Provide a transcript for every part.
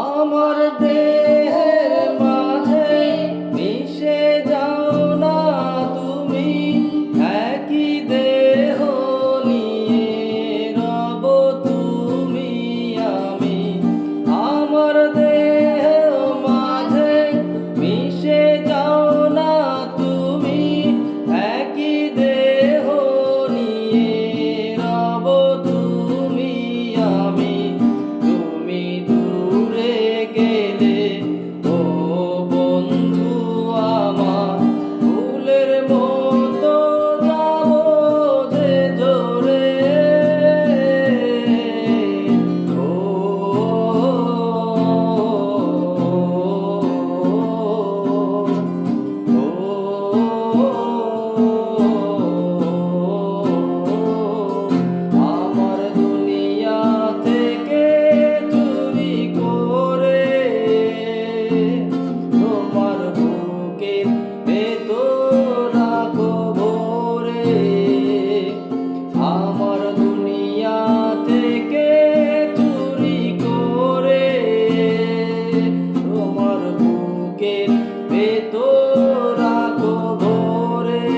আমার দেহের মাঝে মিশে যাও না তুমি, একই দেহ নিয়ে রব তুমি আমি। আমার দেহের মাঝে মিশে যাও না তুমি, একই দেহ নিয়ে রব তুমি আমি। তুমি দূরে গেলে ও বন্ধু আমার, ফুলের মতো যাব যে ঝরে। ও আমার দুনিয়া থেকে চুরি করে তোমার বুকের ভেতর রাখো ভরে। আমার দুনিয়া থেকে চুরি করে তোমার বুকের ভেতর রাখো ভরে।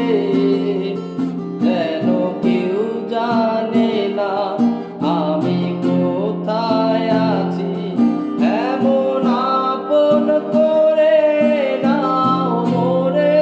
যেন কেউ জানে না আমি কোথায় আছি, এমন আপন করে নাও মোরে।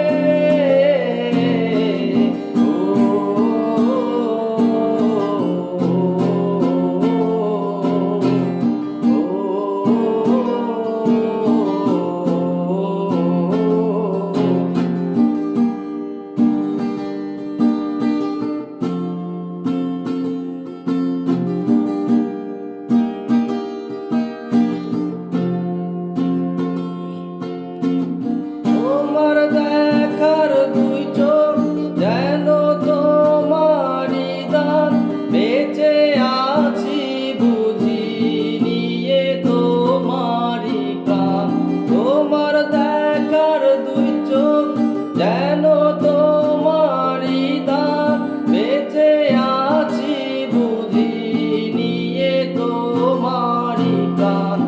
তোমার দেখার দুই চোখ যেন তোমারই দান, বেঁচে আছি বুঝি নিয়ে তোমারই প্রাণ। তোমার দেখার দুই চোখ যেন তোমারই দান, বেঁচে আছি বুঝি নিয়ে তোমারই প্রাণ।